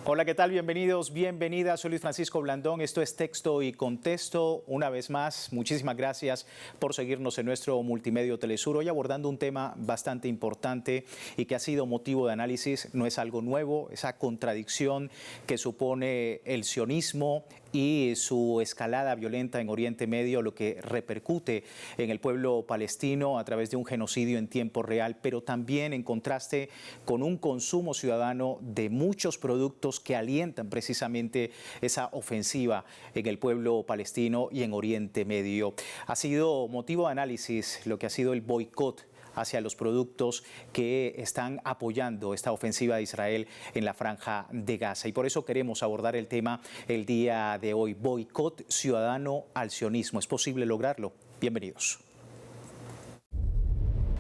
Hola, ¿qué tal? Bienvenidos, bienvenidas. Soy Luis Francisco Blandón. Esto es Texto y Contexto. Una vez más, muchísimas gracias por seguirnos en nuestro multimedio Telesur. Hoy abordando un tema bastante importante y que ha sido motivo de análisis. No es algo nuevo, esa contradicción que supone el sionismo y su escalada violenta en Oriente Medio, lo que repercute en el pueblo palestino a través de un genocidio en tiempo real, pero también en contraste con un consumo ciudadano de muchos productos que alientan precisamente esa ofensiva en el pueblo palestino y en Oriente Medio. Ha sido motivo de análisis lo que ha sido el boicot hacia los productos que están apoyando esta ofensiva de Israel en la Franja de Gaza. Y por eso queremos abordar el tema el día de hoy, boicot ciudadano al sionismo. ¿Es posible lograrlo? Bienvenidos.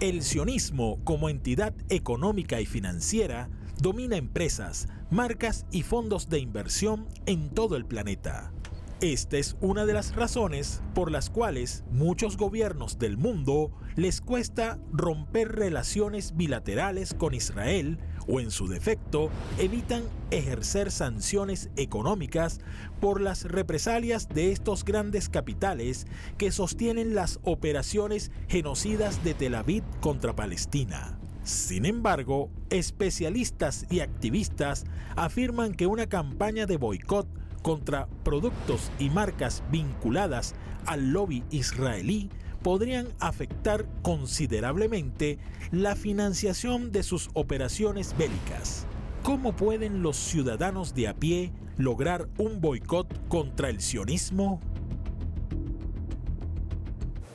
El sionismo, como entidad económica y financiera, domina empresas, marcas y fondos de inversión en todo el planeta. Esta es una de las razones por las cuales muchos gobiernos del mundo les cuesta romper relaciones bilaterales con Israel o, en su defecto, evitan ejercer sanciones económicas por las represalias de estos grandes capitales que sostienen las operaciones genocidas de Tel Aviv contra Palestina. Sin embargo, especialistas y activistas afirman que una campaña de boicot contra productos y marcas vinculadas al lobby israelí podrían afectar considerablemente la financiación de sus operaciones bélicas. ¿Cómo pueden los ciudadanos de a pie lograr un boicot contra el sionismo?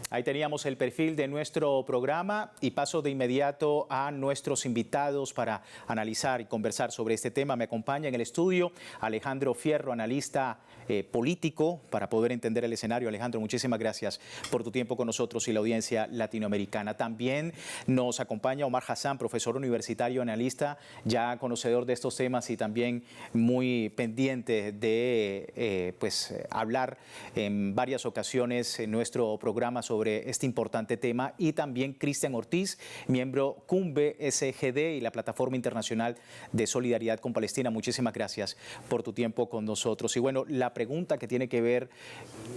Ahí teníamos el perfil de nuestro programa y paso de inmediato a nuestros invitados para analizar y conversar sobre este tema. Me acompaña en el estudio Alejandro Fierro, analista político, para poder entender el escenario. Alejandro, muchísimas gracias por tu tiempo con nosotros y la audiencia latinoamericana. También nos acompaña Omar Hassan, profesor universitario, analista, ya conocedor de estos temas y también muy pendiente de hablar en varias ocasiones en nuestro programa sobre este importante tema. Y también Cristian Ortiz, miembro CUMBE SGD y la Plataforma Internacional de Solidaridad con Palestina. Muchísimas gracias por tu tiempo con nosotros. Y bueno, la pregunta que tiene que ver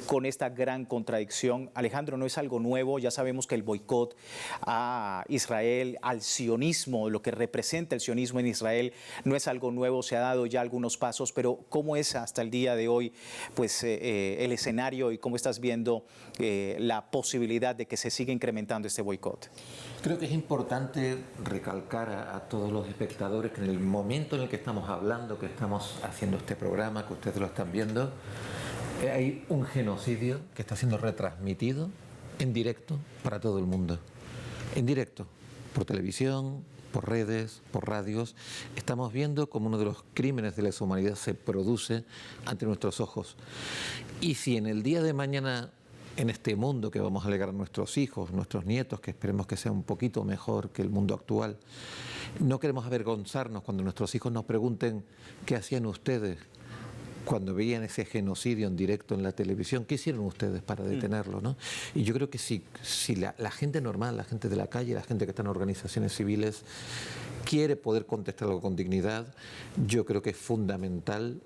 con esta gran contradicción, Alejandro, no es algo nuevo. Ya sabemos que el boicot a Israel, al sionismo, lo que representa el sionismo en Israel, no es algo nuevo. Se ha dado ya algunos pasos, pero ¿cómo es hasta el día de hoy el escenario y cómo estás viendo la posibilidad de que se siga incrementando este boicot? Creo que es importante recalcar a todos los espectadores que en el momento en el que estamos hablando, que estamos haciendo este programa, que ustedes lo están viendo, hay un genocidio que está siendo retransmitido en directo para todo el mundo. En directo, por televisión, por redes, por radios. Estamos viendo cómo uno de los crímenes de lesa humanidad se produce ante nuestros ojos. Y si en el día de mañana, en este mundo que vamos a legar a nuestros hijos, nuestros nietos, que esperemos que sea un poquito mejor que el mundo actual, no queremos avergonzarnos cuando nuestros hijos nos pregunten ¿qué hacían ustedes cuando veían ese genocidio en directo en la televisión? ¿Qué hicieron ustedes para detenerlo, ¿no? Y yo creo que si la gente normal, la gente de la calle, la gente que está en organizaciones civiles, quiere poder contestarlo con dignidad, yo creo que es fundamental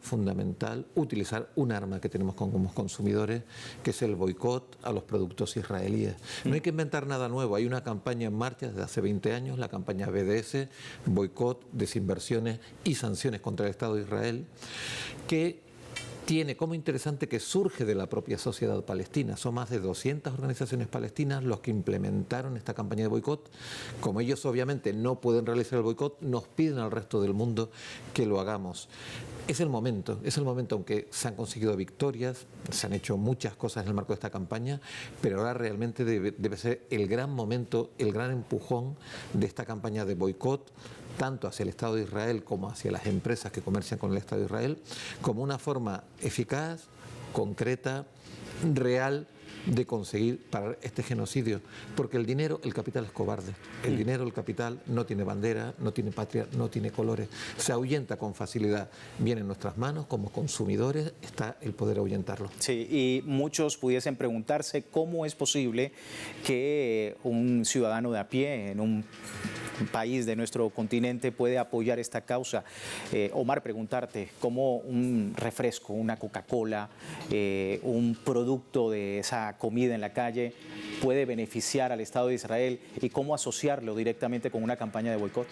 utilizar un arma que tenemos como consumidores, que es el boicot a los productos israelíes. No hay que inventar nada nuevo, hay una campaña en marcha desde hace 20 años, la campaña BDS, boicot, desinversiones y sanciones contra el Estado de Israel, que tiene como interesante que surge de la propia sociedad palestina. Son más de 200 organizaciones palestinas los que implementaron esta campaña de boicot. Como ellos obviamente no pueden realizar el boicot, nos piden al resto del mundo que lo hagamos. Es el momento, aunque se han conseguido victorias, se han hecho muchas cosas en el marco de esta campaña, pero ahora realmente debe ser el gran momento, el gran empujón de esta campaña de boicot, tanto hacia el Estado de Israel como hacia las empresas que comercian con el Estado de Israel, como una forma eficaz, concreta, real, de conseguir parar este genocidio, porque el dinero, el capital es cobarde. El dinero, el capital no tiene bandera, no tiene patria, no tiene colores, se ahuyenta con facilidad. Viene en nuestras manos, como consumidores, está el poder ahuyentarlo. Sí, y muchos pudiesen preguntarse cómo es posible que un ciudadano de a pie en un país de nuestro continente puede apoyar esta causa. Omar, preguntarte, ¿cómo un refresco, una Coca-Cola, un producto de esa comida en la calle puede beneficiar al Estado de Israel y cómo asociarlo directamente con una campaña de boicot?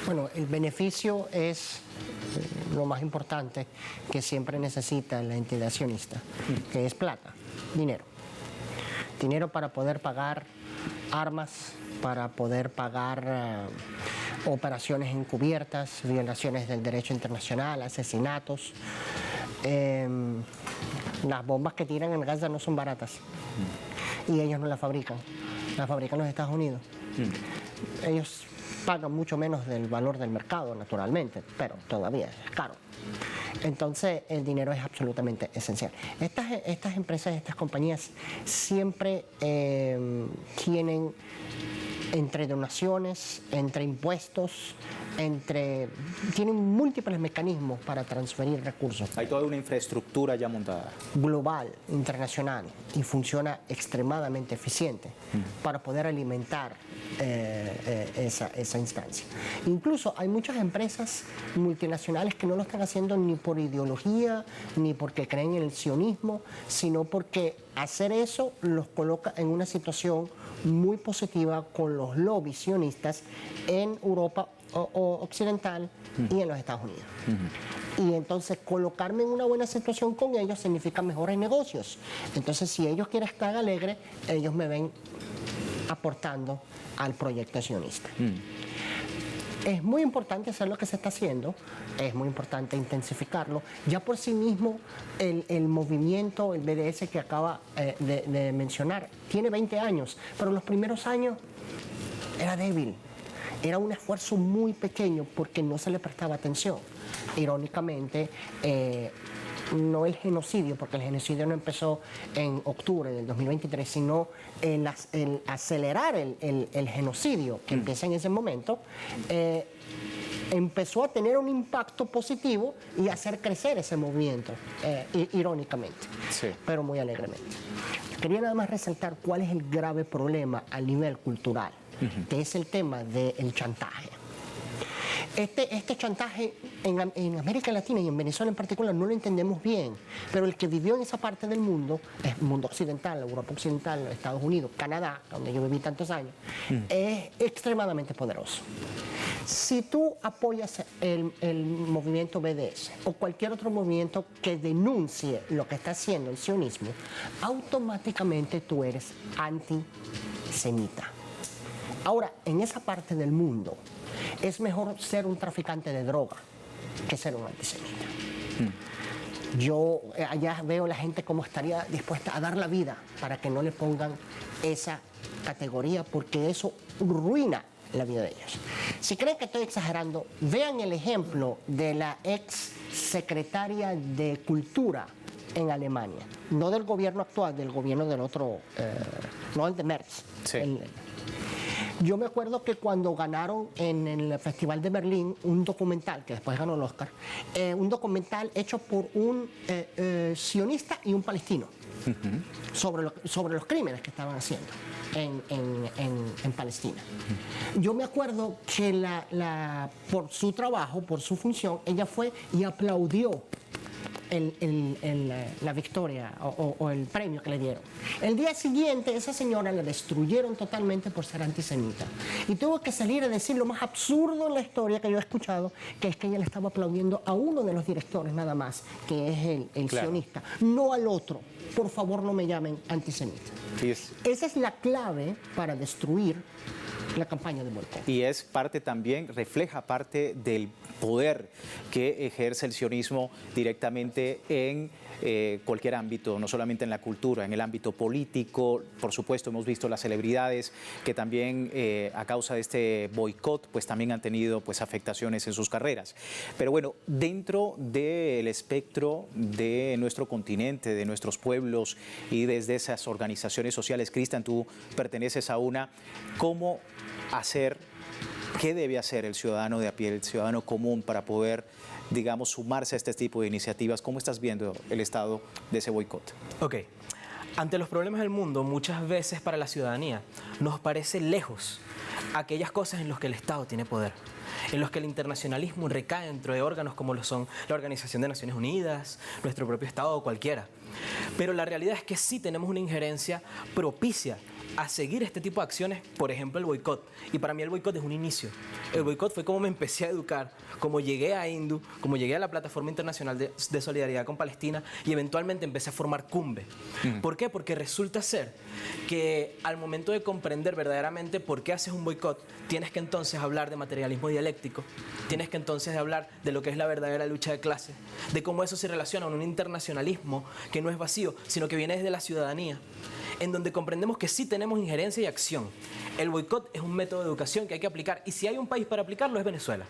Bueno, el beneficio es lo más importante que siempre necesita la entidad sionista, que es plata, dinero. Dinero para poder pagar armas, para poder pagar operaciones encubiertas, violaciones del derecho internacional, asesinatos. Las bombas que tiran en Gaza no son baratas y ellos no las fabrican los Estados Unidos. Ellos pagan mucho menos del valor del mercado, naturalmente, pero todavía es caro. Entonces, el dinero es absolutamente esencial. Estas empresas, estas compañías siempre tienen entre donaciones, entre impuestos, tienen múltiples mecanismos para transferir recursos. Hay toda una infraestructura ya montada. Global, internacional, y funciona extremadamente eficiente para poder alimentar esa instancia. Incluso hay muchas empresas multinacionales que no lo están haciendo ni por ideología, ni porque creen en el sionismo, sino porque hacer eso los coloca en una situación muy positiva con los lobbies sionistas en Europa occidental y en los Estados Unidos. Y entonces colocarme en una buena situación con ellos significa mejores negocios. Entonces, si ellos quieren estar alegres, ellos me ven aportando al proyecto sionista. Es muy importante hacer lo que se está haciendo, es muy importante intensificarlo. Ya por sí mismo el movimiento, el BDS que acaba de mencionar, tiene 20 años, pero los primeros años era débil. Era un esfuerzo muy pequeño porque no se le prestaba atención. Irónicamente, no el genocidio, porque el genocidio no empezó en octubre del 2023, sino el acelerar el genocidio que empieza en ese momento, empezó a tener un impacto positivo y hacer crecer ese movimiento, irónicamente, sí, pero muy alegremente. Quería nada más resaltar cuál es el grave problema a nivel cultural, que es el tema del chantaje. Este chantaje en América Latina y en Venezuela en particular no lo entendemos bien, pero el que vivió en esa parte del mundo, el mundo occidental, Europa occidental, los Estados Unidos, Canadá, donde yo viví tantos años, es extremadamente poderoso. Si tú apoyas el movimiento BDS o cualquier otro movimiento que denuncie lo que está haciendo el sionismo, automáticamente tú eres antisemita. Ahora, en esa parte del mundo, es mejor ser un traficante de droga que ser un antisemita. Yo allá veo la gente como estaría dispuesta a dar la vida para que no le pongan esa categoría, porque eso ruina la vida de ellos. Si creen que estoy exagerando, vean el ejemplo de la ex secretaria de Cultura en Alemania, no del gobierno actual, del gobierno del otro, no el de Merz. Sí. Yo me acuerdo que cuando ganaron en el Festival de Berlín un documental, que después ganó el Oscar, un documental hecho por un sionista y un palestino, sobre los crímenes que estaban haciendo en Palestina. Yo me acuerdo que por su trabajo, por su función, ella fue y aplaudió la victoria o el premio que le dieron. El día siguiente esa señora la destruyeron totalmente por ser antisemita y tuvo que salir a decir lo más absurdo en la historia que yo he escuchado, que es que ella le estaba aplaudiendo a uno de los directores nada más, que es el claro, sionista, no al otro. Por favor, no me llamen antisemita. Sí, esa es la clave para destruir la campaña de boicot. Y es parte también, refleja parte del poder que ejerce el sionismo directamente en cualquier ámbito, no solamente en la cultura, en el ámbito político. Por supuesto, hemos visto las celebridades que también a causa de este boicot pues también han tenido pues afectaciones en sus carreras. Pero bueno, dentro del espectro de nuestro continente, de nuestros pueblos y desde esas organizaciones sociales, Cristian, tú perteneces a una, ¿cómo hacer, qué debe hacer el ciudadano de a pie, el ciudadano común para poder, digamos, sumarse a este tipo de iniciativas? ¿Cómo estás viendo el estado de ese boicot? Ok. Ante los problemas del mundo, muchas veces para la ciudadanía nos parece lejos aquellas cosas en las que el Estado tiene poder, en los que el internacionalismo recae dentro de órganos como lo son la Organización de Naciones Unidas, nuestro propio Estado o cualquiera. Pero la realidad es que sí tenemos una injerencia propicia a seguir este tipo de acciones, por ejemplo el boicot. Y para mí el boicot es un inicio. El boicot fue como me empecé a educar, como llegué a INDU, como llegué a la Plataforma Internacional de Solidaridad con Palestina y eventualmente empecé a formar CUMBE. ¿Por qué? Porque resulta ser que al momento de comprender verdaderamente por qué haces un boicot, tienes que entonces hablar de materialismo dialéctico, tienes que entonces hablar de lo que es la verdadera lucha de clases, de cómo eso se relaciona con un internacionalismo que no es vacío, sino que viene desde la ciudadanía, en donde comprendemos que sí tenemos injerencia y acción. El boicot es un método de educación que hay que aplicar, y si hay un país para aplicarlo es Venezuela.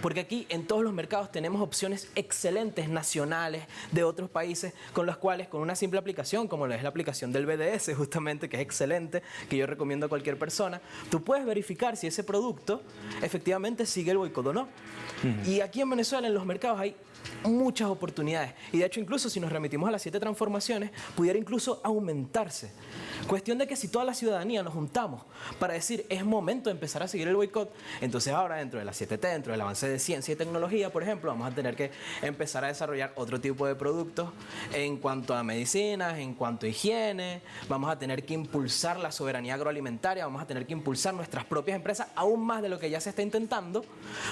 Porque aquí en todos los mercados tenemos opciones excelentes nacionales de otros países con los cuales con una simple aplicación, como es la aplicación del BDS justamente, que es excelente, que yo recomiendo a cualquier persona, tú puedes verificar si ese producto efectivamente sigue el boicot o no. Y aquí en Venezuela en los mercados hay muchas oportunidades, y de hecho incluso si nos remitimos a las 7 transformaciones pudiera incluso aumentarse. Cuestión de que si toda la ciudadanía nos juntamos para decir es momento de empezar a seguir el boicot, entonces ahora dentro de la 7T, dentro del avance de ciencia y tecnología, por ejemplo, vamos a tener que empezar a desarrollar otro tipo de productos en cuanto a medicinas, en cuanto a higiene, vamos a tener que impulsar la soberanía agroalimentaria, vamos a tener que impulsar nuestras propias empresas aún más de lo que ya se está intentando,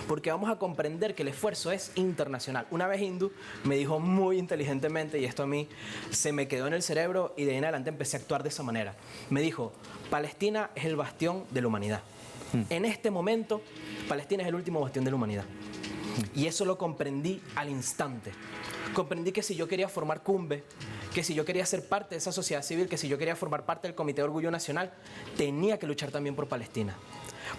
porque vamos a comprender que el esfuerzo es internacional. Una vez INDU me dijo muy inteligentemente, y esto a mí se me quedó en el cerebro y de ahí en adelante empecé a actuar de esa manera. Me dijo, Palestina es el bastión de la humanidad. En este momento, Palestina es el último bastión de la humanidad. Y eso lo comprendí al instante. Comprendí que si yo quería formar CUMBE, que si yo quería ser parte de esa sociedad civil, que si yo quería formar parte del Comité de Orgullo Nacional, tenía que luchar también por Palestina.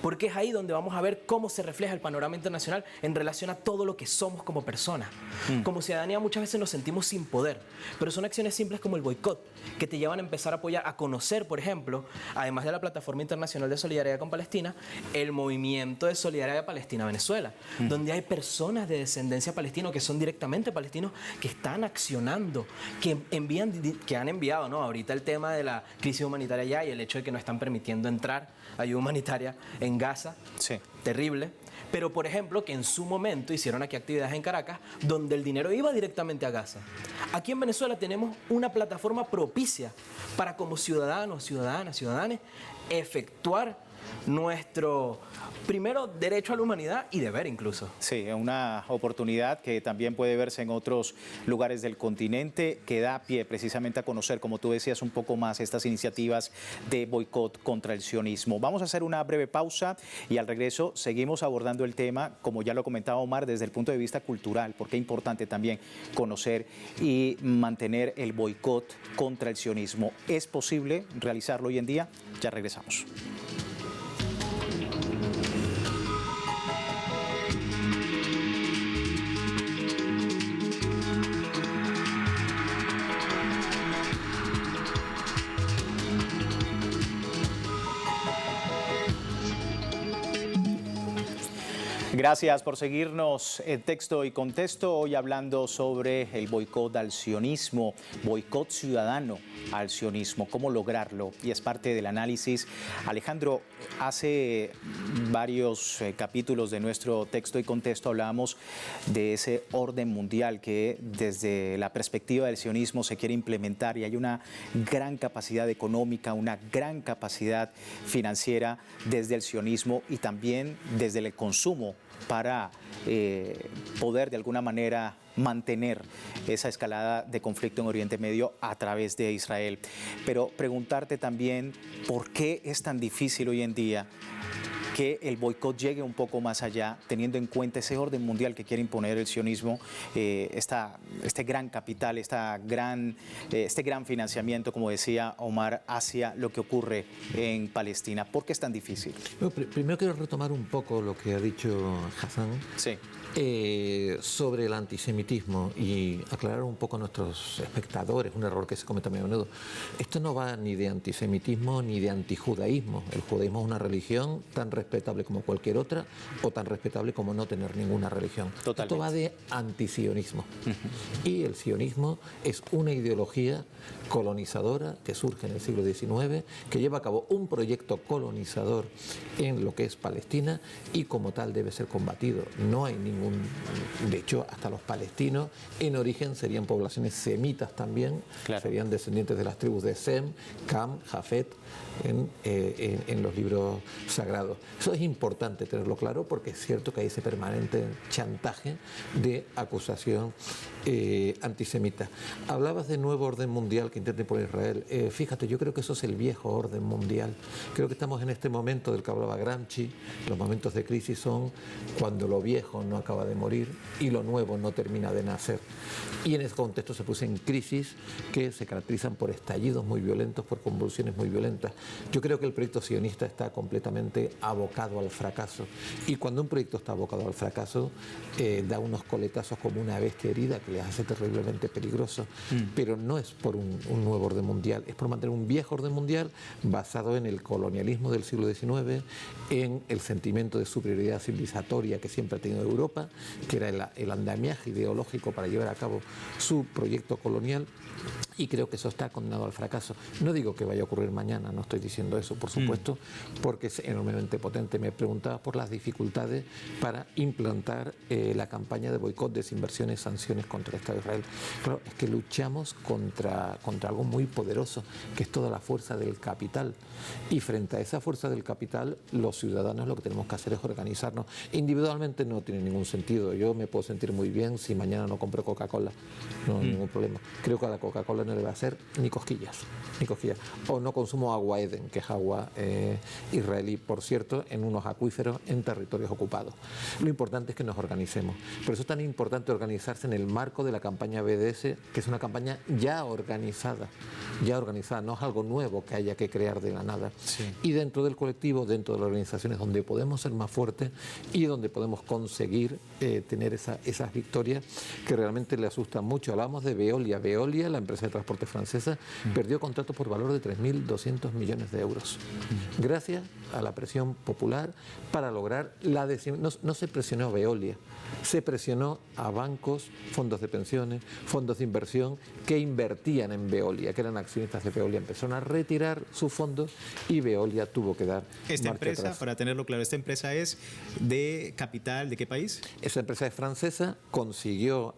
Porque es ahí donde vamos a ver cómo se refleja el panorama internacional en relación a todo lo que somos como personas. Como ciudadanía muchas veces nos sentimos sin poder, pero son acciones simples como el boicot, que te llevan a empezar a apoyar, a conocer, por ejemplo, además de la Plataforma Internacional de Solidaridad con Palestina, el Movimiento de Solidaridad Palestina-Venezuela, donde hay personas de descendencia palestina que son directamente palestinos que están accionando, que han enviado, ¿no? Ahorita el tema de la crisis humanitaria allá y el hecho de que no están permitiendo entrar ayuda humanitaria en Gaza, sí, terrible, pero por ejemplo que en su momento hicieron aquí actividades en Caracas donde el dinero iba directamente a Gaza. Aquí en Venezuela tenemos una plataforma propicia para como ciudadanos, ciudadanas, efectuar nuestro primero derecho a la humanidad y deber incluso. Sí, una oportunidad que también puede verse en otros lugares del continente, que da pie precisamente a conocer, como tú decías, un poco más estas iniciativas de boicot contra el sionismo. Vamos a hacer una breve pausa y al regreso seguimos abordando el tema, como ya lo comentaba Omar, desde el punto de vista cultural, porque es importante también conocer y mantener el boicot contra el sionismo. ¿Es posible realizarlo hoy en día? Ya regresamos. Gracias por seguirnos en Texto y Contexto, hoy hablando sobre el boicot al sionismo, boicot ciudadano al sionismo, cómo lograrlo, y es parte del análisis. Alejandro, hace varios capítulos de nuestro Texto y Contexto hablábamos de ese orden mundial que desde la perspectiva del sionismo se quiere implementar, y hay una gran capacidad económica, una gran capacidad financiera desde el sionismo y también desde el consumo para poder de alguna manera mantener esa escalada de conflicto en Oriente Medio a través de Israel. Pero preguntarte también por qué es tan difícil hoy en día que el boicot llegue un poco más allá, teniendo en cuenta ese orden mundial que quiere imponer el sionismo, este gran capital, este gran financiamiento, como decía Omar, hacia lo que ocurre en Palestina. ¿Por qué es tan difícil? Primero quiero retomar un poco lo que ha dicho Hassan. Sí. Sobre el antisemitismo y aclarar un poco a nuestros espectadores, un error que se comete muy a menudo. Esto no va ni de antisemitismo ni de antijudaísmo. El judaísmo es una religión tan respetada respetable como cualquier otra o tan respetable como no tener ninguna religión. Totalmente. Esto va de antisionismo. Y el sionismo es una ideología colonizadora que surge en el siglo XIX, que lleva a cabo un proyecto colonizador en lo que es Palestina y como tal debe ser combatido. No hay ningún... De hecho, hasta los palestinos en origen serían poblaciones semitas también, claro. Serían descendientes de las tribus de Sem, Cam, Jafet, en los libros sagrados. Eso es importante tenerlo claro porque es cierto que hay ese permanente chantaje de acusación antisemita. Hablabas de nuevo orden mundial que intenta por Israel. Fíjate, yo creo que eso es el viejo orden mundial. Creo que estamos en este momento del que hablaba Gramsci. Los momentos de crisis son cuando lo viejo no acaba de morir y lo nuevo no termina de nacer. Y en ese contexto se puso en crisis que se caracterizan por estallidos muy violentos, por convulsiones muy violentas. Yo creo que el proyecto sionista está completamente abocado al fracaso. Y cuando un proyecto está abocado al fracaso, da unos coletazos como una bestia herida que les hace terriblemente peligroso. Pero no es por un nuevo orden mundial, es por mantener un viejo orden mundial basado en el colonialismo del siglo XIX, en el sentimiento de superioridad civilizatoria que siempre ha tenido Europa, que era el andamiaje ideológico para llevar a cabo su proyecto colonial. Y creo que eso está condenado al fracaso. No digo que vaya a ocurrir mañana, no estoy diciendo eso, por supuesto, porque es enormemente potente. Me preguntaba por las dificultades para implantar la campaña de boicot, desinversiones, sanciones contra el Estado de Israel. Claro, es que luchamos contra algo muy poderoso, que es toda la fuerza del capital. Y frente a esa fuerza del capital, los ciudadanos lo que tenemos que hacer es organizarnos. Individualmente no tiene ningún sentido. Yo me puedo sentir muy bien si mañana no compro Coca-Cola, no hay ningún problema. Creo que a la Coca-Cola no le va a hacer ni cosquillas. O no consumo agua Eden, que es agua israelí, por cierto, en unos acuíferos en territorios ocupados. Lo importante es que nos organicemos. Por eso es tan importante organizarse en el marco de la campaña BDS, que es una campaña ya organizada, no es algo nuevo que haya que crear de la nada. Sí. Y dentro del colectivo, dentro de las organizaciones donde podemos ser más fuertes y donde podemos conseguir tener esas victorias que realmente le asustan mucho. Hablábamos de Veolia. Veolia, la empresa de transporte francesa, perdió contratos por valor de 3.200 millones de euros. Gracias a la presión popular para lograr la no se presionó a Veolia, se presionó a bancos, fondos de pensiones, fondos de inversión que invertían en Veolia, que eran accionistas de Veolia. Empezaron a retirar sus fondos y Veolia tuvo que dar Esta marcha empresa, atrás. para tenerlo claro, ¿esta empresa es de capital de qué país? Esa empresa es francesa, consiguió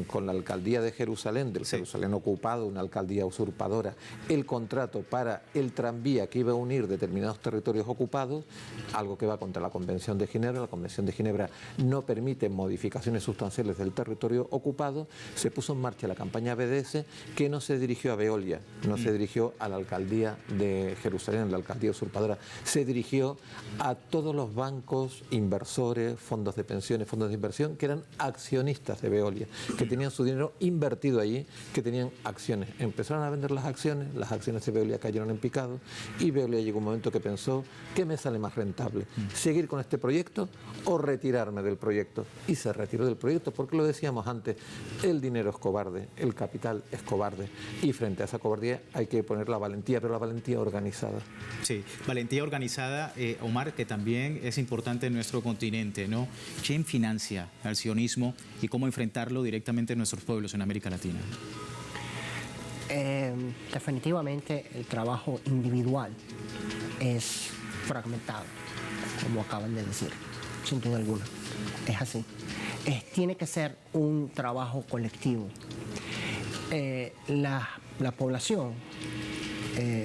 con la alcaldía de Jerusalén, del Jerusalén ocupado, una alcaldía usurpadora, el contrato para el tranvía que iba a unir determinados territorios ocupados, algo que va contra la Convención de Ginebra. La Convención de Ginebra no permite modificaciones sustanciales del territorio ocupado. Se puso en marcha la campaña BDS, que no se dirigió a Veolia, no se dirigió a la alcaldía de Jerusalén, la alcaldía usurpadora, se dirigió a todos los bancos, inversores, fondos de pensiones, fondos de inversión, que eran accionistas de Veolia, que tenían su dinero invertido allí, que tenían acciones. Empezaron a vender las acciones de Veolia cayeron en picado y Veolia llegó un momento que pensó, ¿qué me sale más rentable? ¿Seguir con este proyecto o retirarme del proyecto? Y se retiró del proyecto porque lo decíamos antes, el dinero es cobarde, el capital es cobarde y frente a esa cobardía hay que poner la valentía, pero la valentía organizada. Sí, valentía organizada, Omar, que también es importante en nuestro continente, ¿no? ¿Quién financia al sionismo y cómo enfrentarlo directamente en nuestros pueblos en América Latina? Definitivamente el trabajo individual es fragmentado, como acaban de decir, sin duda alguna. Es así. Tiene que ser un trabajo colectivo. La población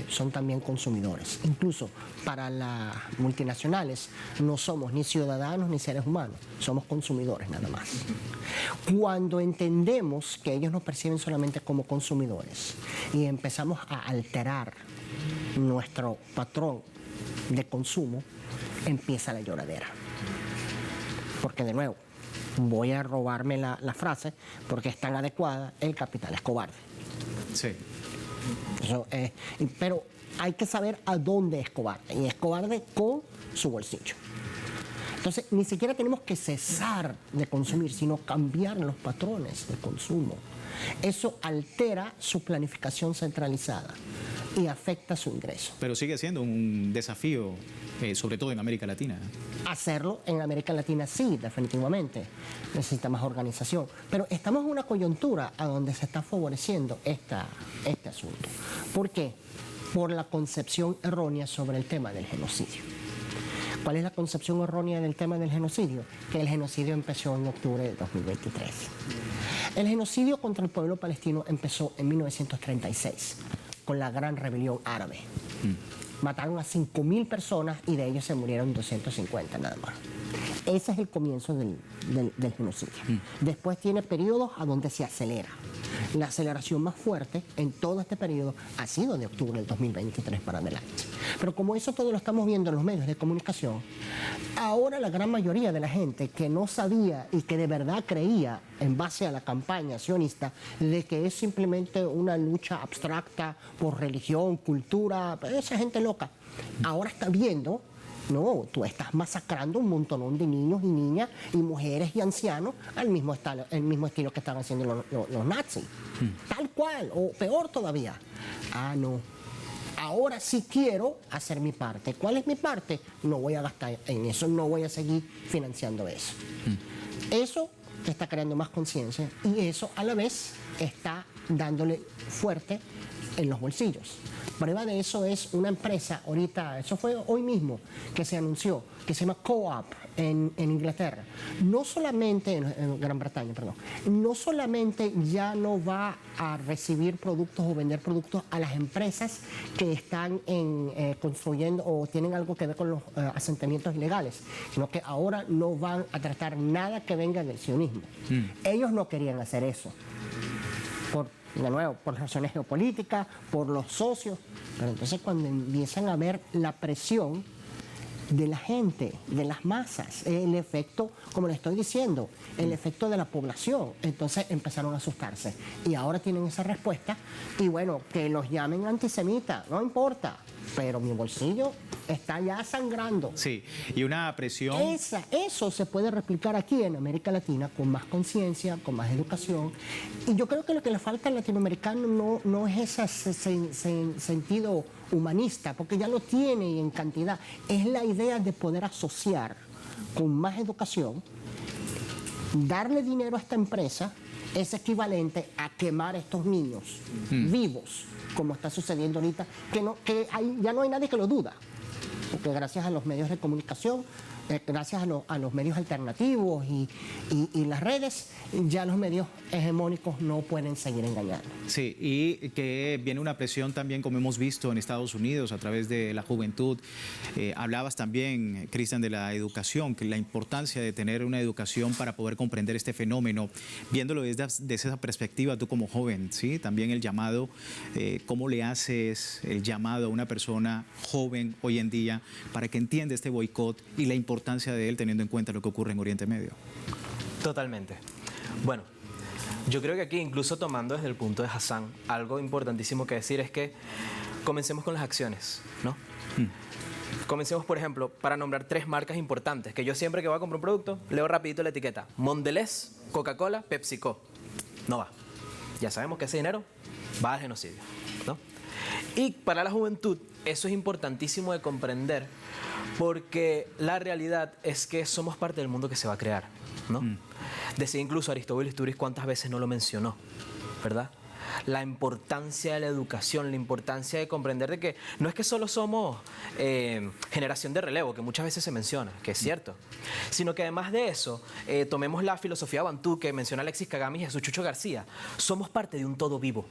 son también consumidores. Incluso para las multinacionales no somos ni ciudadanos ni seres humanos, somos consumidores nada más. Cuando entendemos que ellos nos perciben solamente como consumidores y empezamos a alterar nuestro patrón de consumo, empieza la lloradera. Porque de nuevo, voy a robarme la frase porque es tan adecuada, el capital es cobarde. Sí. Pero hay que saber a dónde es cobarde, y es cobarde con su bolsillo. Entonces, ni siquiera tenemos que cesar de consumir, sino cambiar los patrones de consumo. Eso altera su planificación centralizada. y afecta su ingreso. Pero sigue siendo un desafío, sobre todo en América Latina. Hacerlo en América Latina sí, definitivamente. Necesita más organización. Pero estamos en una coyuntura a donde se está favoreciendo este asunto. ¿Por qué? Por la concepción errónea sobre el tema del genocidio. ¿Cuál es la concepción errónea del tema del genocidio? Que el genocidio empezó en octubre de 2023. El genocidio contra el pueblo palestino empezó en 1936, con la Gran Rebelión Árabe. Mataron a 5.000 personas y de ellos se murieron 250 nada más. Ese es el comienzo del genocidio. Después tiene periodos a donde se acelera. La aceleración más fuerte en todo este periodo ha sido de octubre del 2023 para adelante. Pero como eso todo lo estamos viendo en los medios de comunicación, ahora la gran mayoría de la gente que no sabía y que de verdad creía en base a la campaña sionista de que es simplemente una lucha abstracta por religión, cultura, esa gente loca, ahora está viendo. No, tú estás masacrando un montón de niños y niñas y mujeres y ancianos al mismo estilo que estaban haciendo los nazis. Tal cual, o peor todavía. Ah, no. Ahora sí quiero hacer mi parte. ¿Cuál es mi parte? No voy a gastar en eso, no voy a seguir financiando eso. Eso te está creando más conciencia y eso a la vez está dándole fuerte en los bolsillos. Prueba de eso es una empresa, ahorita, eso fue hoy mismo, que se anunció, que se llama Co-op en Inglaterra. No solamente, en Gran Bretaña, perdón, no solamente ya no va a recibir productos o vender productos a las empresas que están construyendo o tienen algo que ver con los asentamientos ilegales, sino que ahora no van a tratar nada que venga del sionismo. Ellos no querían hacer eso. De nuevo, por razones geopolíticas, por los socios, pero entonces cuando empiezan a ver la presión de la gente, de las masas, el efecto, como le estoy diciendo, el efecto de la población, entonces empezaron a asustarse y ahora tienen esa respuesta y bueno, que los llamen antisemitas, no importa, pero mi bolsillo está ya sangrando. Sí, y una presión... Eso se puede replicar aquí en América Latina con más conciencia, con más educación. Y yo creo que lo que le falta al latinoamericano no es ese sentido humanista, porque ya lo tiene y en cantidad. Es la idea de poder asociar con más educación, darle dinero a esta empresa, es equivalente a quemar a estos niños vivos, como está sucediendo ahorita, ya no hay nadie que lo duda. Porque gracias a los medios de comunicación, gracias a los medios alternativos y las redes, ya los medios hegemónicos no pueden seguir engañando. Sí, y que viene una presión también, como hemos visto en Estados Unidos, a través de la juventud. Hablabas también, Cristian, de la educación, que la importancia de tener una educación para poder comprender este fenómeno, viéndolo desde esa perspectiva, tú como joven, ¿sí? También el llamado, ¿cómo le haces el llamado a una persona joven hoy en día para que entienda este boicot y la importancia de él teniendo en cuenta lo que ocurre en Oriente Medio? Totalmente. Bueno, yo creo que aquí, incluso tomando desde el punto de Hassan, algo importantísimo que decir es que comencemos con las acciones, ¿no? Comencemos, por ejemplo, para nombrar 3 marcas importantes, que yo siempre que voy a comprar un producto, leo rapidito la etiqueta. Mondelez, Coca-Cola, PepsiCo. No va. Ya sabemos que ese dinero va al genocidio, ¿no? Y para la juventud, eso es importantísimo de comprender, porque la realidad es que somos parte del mundo que se va a crear, ¿no? Decía incluso Aristóbulo Istúriz cuántas veces no lo mencionó, ¿verdad? La importancia de la educación, la importancia de comprender de que no es que solo somos generación de relevo, que muchas veces se menciona, que es cierto, sino que además de eso, tomemos la filosofía Bantú que menciona Alexis Kagami y Jesús Chucho García, somos parte de un todo vivo.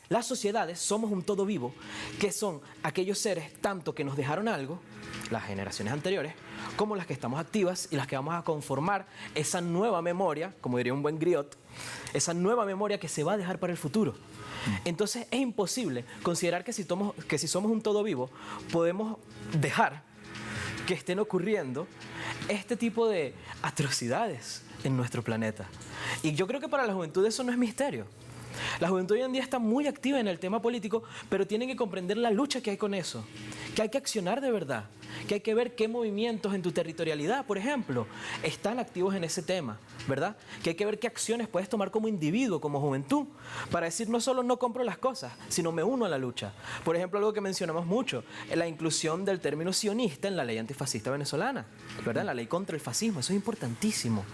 Las sociedades somos un todo vivo, que son aquellos seres tanto que nos dejaron algo, las generaciones anteriores, como las que estamos activas y las que vamos a conformar esa nueva memoria, como diría un buen griot, esa nueva memoria que se va a dejar para el futuro. Entonces es imposible considerar que si somos un todo vivo, podemos dejar que estén ocurriendo este tipo de atrocidades en nuestro planeta. Y yo creo que para la juventud eso no es misterio. La juventud hoy en día está muy activa en el tema político, pero tienen que comprender la lucha que hay con eso, que hay que accionar de verdad, que hay que ver qué movimientos en tu territorialidad, por ejemplo, están activos en ese tema, ¿verdad? Que hay que ver qué acciones puedes tomar como individuo, como juventud, para decir no solo no compro las cosas, sino me uno a la lucha. Por ejemplo, algo que mencionamos mucho, la inclusión del término sionista en la ley antifascista venezolana, ¿verdad? La ley contra el fascismo, eso es importantísimo.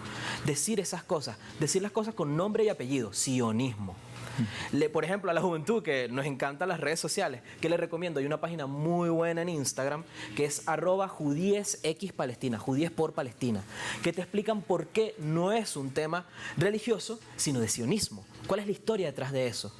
Decir esas cosas, decir las cosas con nombre y apellido, sionismo. Por ejemplo, a la juventud que nos encantan las redes sociales, que les recomiendo, hay una página muy buena en Instagram que es @judiesxpalestina, Judíes por Palestina, que te explican por qué no es un tema religioso, sino de sionismo. ¿Cuál es la historia detrás de eso?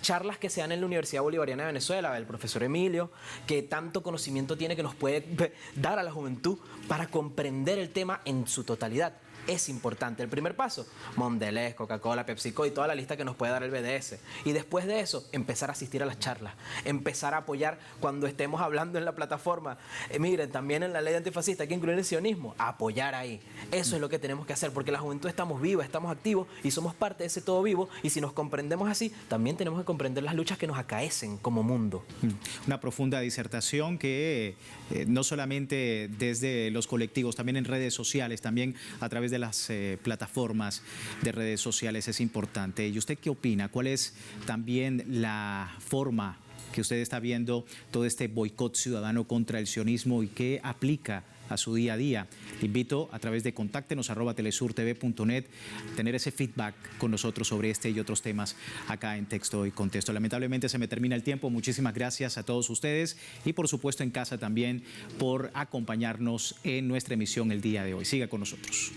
Charlas que se dan en la Universidad Bolivariana de Venezuela, el profesor Emilio, que tanto conocimiento tiene que nos puede dar a la juventud para comprender el tema en su totalidad. Es importante. El primer paso, Mondelez, Coca-Cola, PepsiCo y toda la lista que nos puede dar el BDS. Y después de eso, empezar a asistir a las charlas, empezar a apoyar cuando estemos hablando en la plataforma. Miren, también en la ley antifascista hay que incluir el sionismo, apoyar ahí. Eso es lo que tenemos que hacer, porque la juventud estamos vivos, estamos activos y somos parte de ese todo vivo. Y si nos comprendemos así, también tenemos que comprender las luchas que nos acaecen como mundo. Una profunda disertación que no solamente desde los colectivos, también en redes sociales, también a través de las plataformas de redes sociales es importante. ¿Y usted qué opina? ¿Cuál es también la forma que usted está viendo todo este boicot ciudadano contra el sionismo y qué aplica a su día a día? Le invito a través de contáctenos @telesurtv.net tener ese feedback con nosotros sobre este y otros temas acá en Texto y Contexto. Lamentablemente se me termina el tiempo. Muchísimas gracias a todos ustedes y por supuesto en casa también por acompañarnos en nuestra emisión el día de hoy. Siga con nosotros.